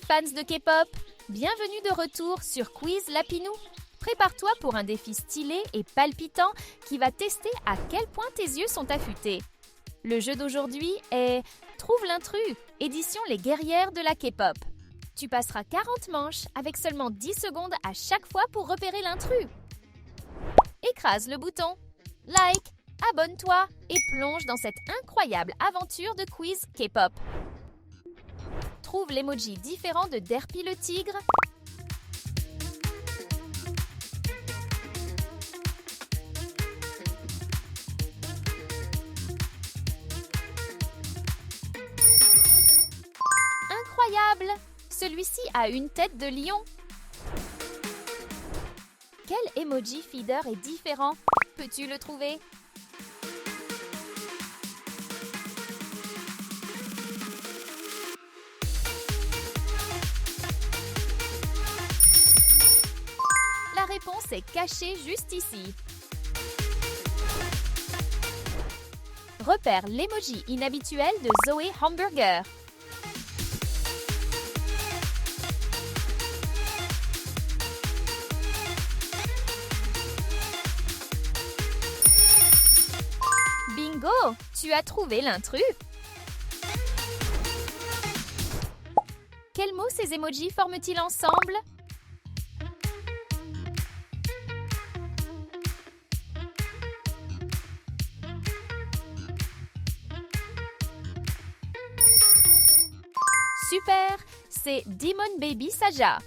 fans de K-pop, bienvenue de retour sur Quiz Lapinou. Prépare-toi pour un défi stylé et palpitant qui va tester à quel point tes yeux sont affûtés. Le jeu d'aujourd'hui est Trouve l'intrus, édition Les Guerrières de la K-pop. Tu passeras 40 manches avec seulement 10 secondes à chaque fois pour repérer l'intrus. Écrase le bouton, like, abonne-toi et plonge dans cette incroyable aventure de quiz K-pop. Trouve l'emoji différent de Derpy le tigre. Incroyable! Celui-ci a une tête de lion. Quel emoji feeder est différent? Peux-tu le trouver? La réponse est cachée juste ici. Repère l'emoji inhabituel de Zoé Hamburger. Bingo! Tu as trouvé l'intrus! Quels mots ces emojis forment-ils ensemble? Super! C'est Demon Baby Saja.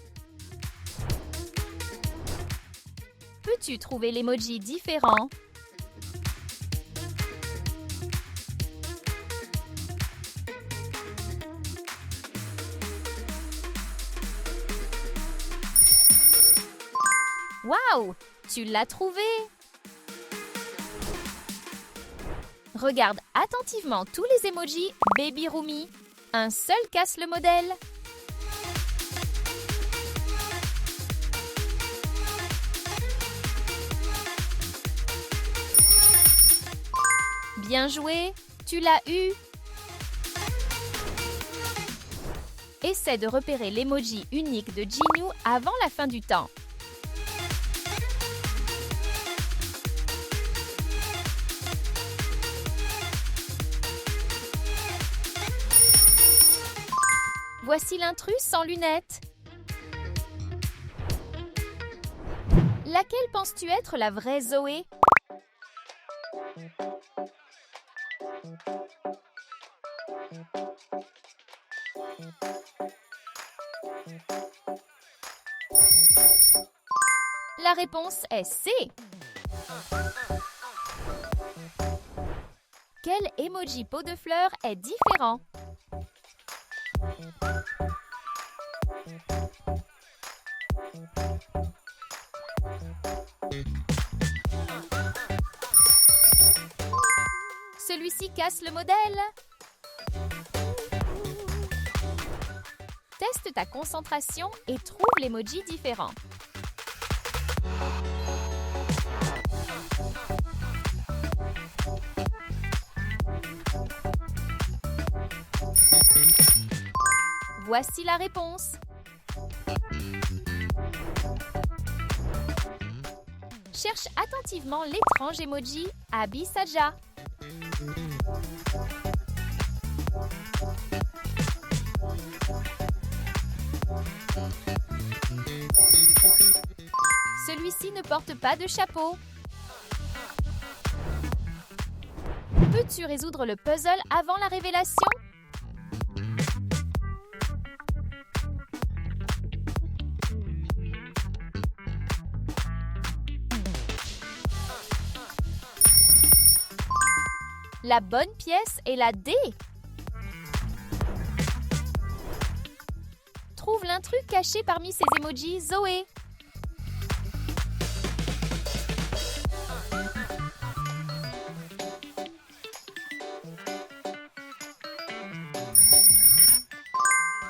Peux-tu trouver l'emoji différent? Waouh! Tu l'as trouvé! Regarde attentivement tous les emojis Baby Rumi. Un seul casse le modèle. Bien joué! Tu l'as eu! Essaie de repérer l'emoji unique de Jinu avant la fin du temps. Voici l'intrus sans lunettes. Laquelle penses-tu être la vraie Zoé? La réponse est C. Quel emoji pot de fleurs est différent? Celui-ci casse le modèle. Teste ta concentration et trouve l'emoji différent. Voici la réponse. Cherche attentivement l'étrange emoji Abi Saja. Celui-ci ne porte pas de chapeau. Peux-tu résoudre le puzzle avant la révélation? La bonne pièce est la D. Trouve l'intrus caché parmi ces emojis Zoé.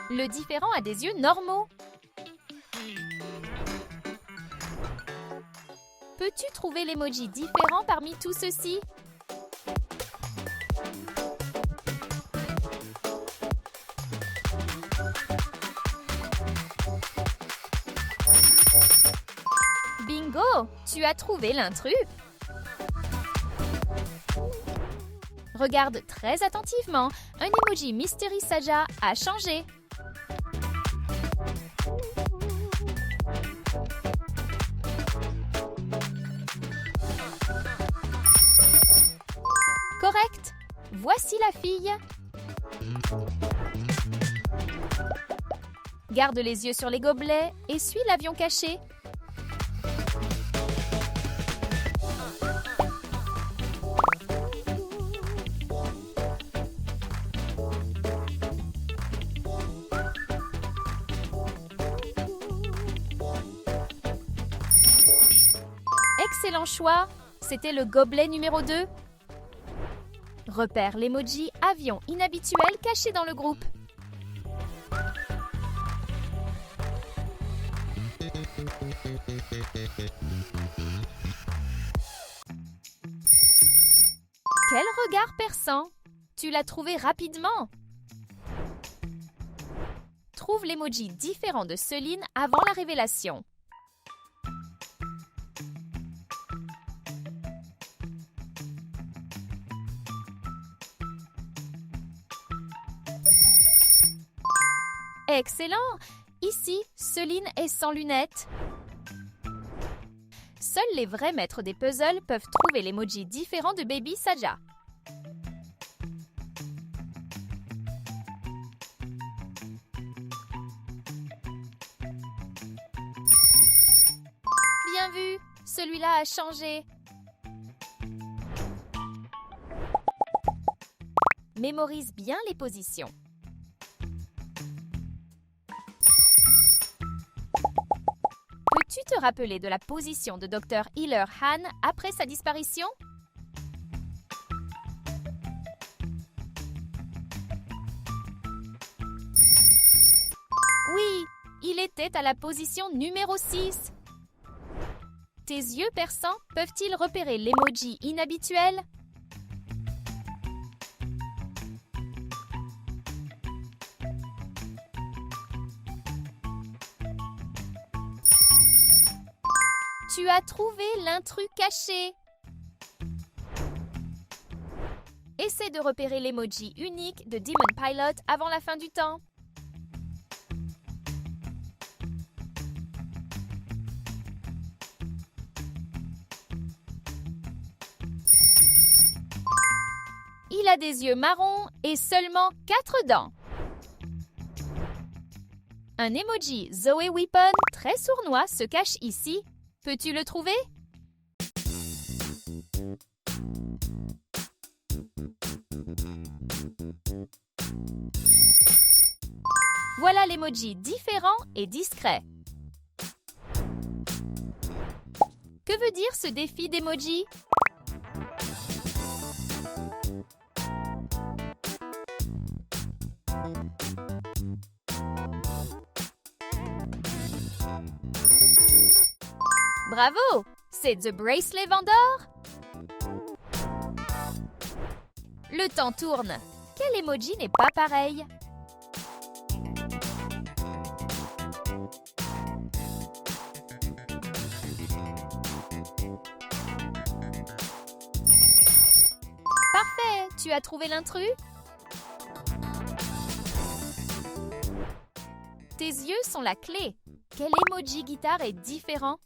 Le différent a des yeux normaux. Peux-tu trouver l'emoji différent parmi tous ceux-ci? Tu as trouvé l'intrus! Regarde très attentivement, un emoji Mystery Saja a changé. Correct! Voici la fille. Garde les yeux sur les gobelets et suis l'avion caché. Excellent choix! C'était le gobelet numéro 2. Repère l'emoji avion inhabituel caché dans le groupe. Quel regard perçant! Tu l'as trouvé rapidement! Trouve l'emoji différent de Céline avant la révélation. Excellent! Ici, Céline est sans lunettes. Seuls les vrais maîtres des puzzles peuvent trouver l'emoji différent de Baby Saja. Bien vu! Celui-là a changé. Mémorise bien les positions. Peux-tu te rappeler de la position de Dr. Healer Han après sa disparition? Oui, il était à la position numéro 6. Tes yeux perçants peuvent-ils repérer l'emoji inhabituel? Tu as trouvé l'intrus caché. Essaie de repérer l'emoji unique de Demon Pilot avant la fin du temps. Il a des yeux marrons et seulement 4 dents. Un emoji Zoé Weapon très sournois se cache ici. Peux-tu le trouver? Voilà l'emoji différent et discret. Que veut dire ce défi d'emoji? Bravo! C'est The Bracelet Vendor? Le temps tourne. Quel emoji n'est pas pareil? Parfait! Tu as trouvé l'intrus? Tes yeux sont la clé. Quel emoji guitare est différent?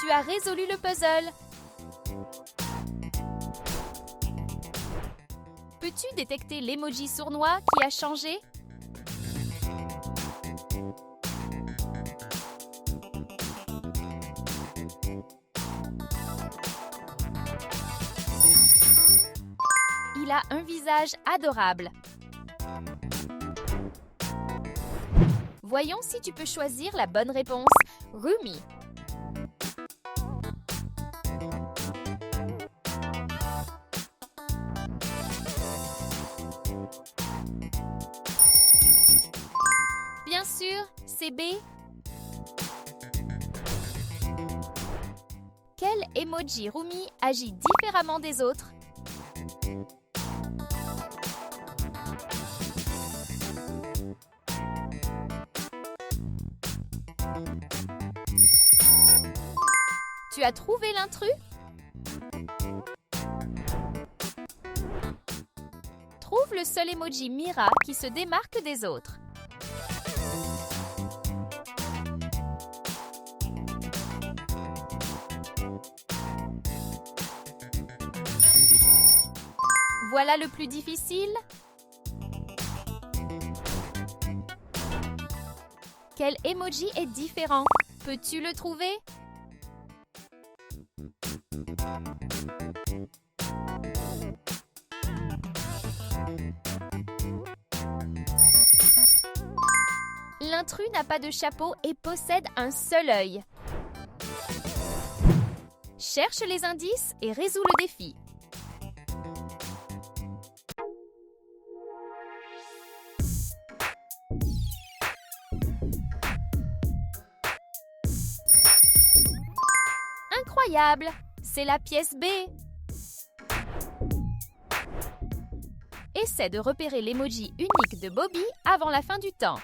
Tu as résolu le puzzle. Peux-tu détecter l'emoji sournois qui a changé? Il a un visage adorable. Voyons si tu peux choisir la bonne réponse. Rumi. Bien sûr, c'est B. Quel emoji Rumi agit différemment des autres? Tu as trouvé l'intrus? Trouve le seul emoji Mira qui se démarque des autres. Voilà le plus difficile. Quel emoji est différent? Peux-tu le trouver? L'intrus n'a pas de chapeau et possède un seul œil. Cherche les indices et résous le défi. Incroyable! C'est la pièce B. Essaie de repérer l'emoji unique de Bobby avant la fin du temps.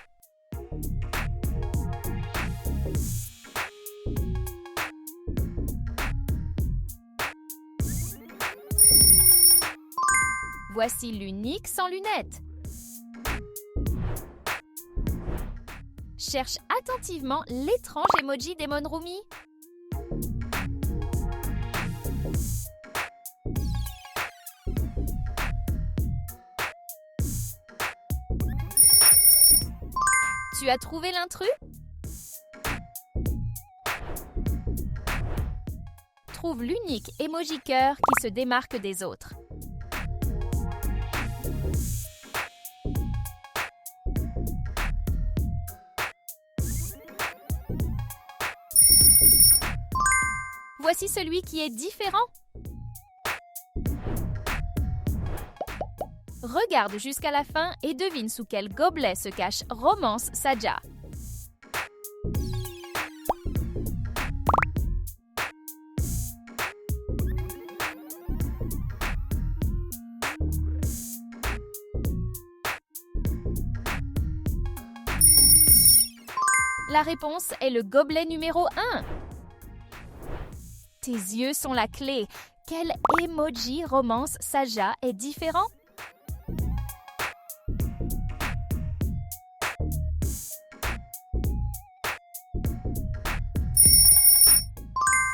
Voici l'unique sans lunettes. Cherche attentivement l'étrange emoji d'Emon Rumi. Tu as trouvé l'intrus? Trouve l'unique emoji cœur qui se démarque des autres. Voici celui qui est différent. Regarde jusqu'à la fin et devine sous quel gobelet se cache Romance Saja. La réponse est le gobelet numéro 1. Tes yeux sont la clé. Quel emoji Romance Saja est différent?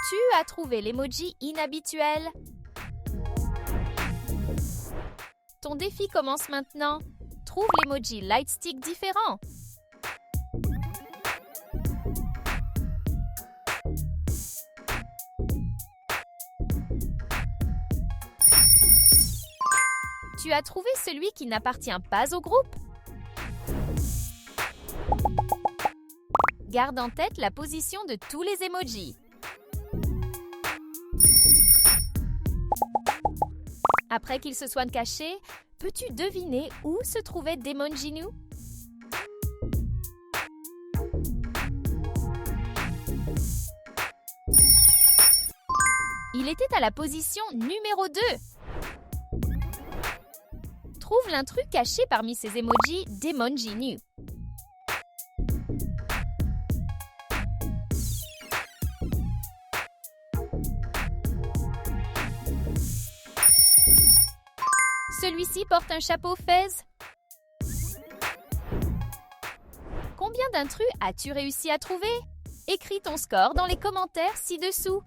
Tu as trouvé l'emoji inhabituel. Ton défi commence maintenant. Trouve l'emoji Lightstick différent. Tu as trouvé celui qui n'appartient pas au groupe. Garde en tête la position de tous les emojis. Après qu'ils se soient cachés, peux-tu deviner où se trouvait Demon Ginu? Il était à la position numéro 2. Trouve l'intrus caché parmi ces emojis Demon Ginu. Celui-ci porte un chapeau fez. Combien d'intrus as-tu réussi à trouver? Écris ton score dans les commentaires ci-dessous.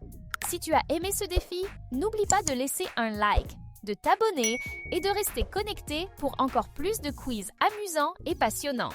Si tu as aimé ce défi, n'oublie pas de laisser un like, de t'abonner et de rester connecté pour encore plus de quiz amusants et passionnants.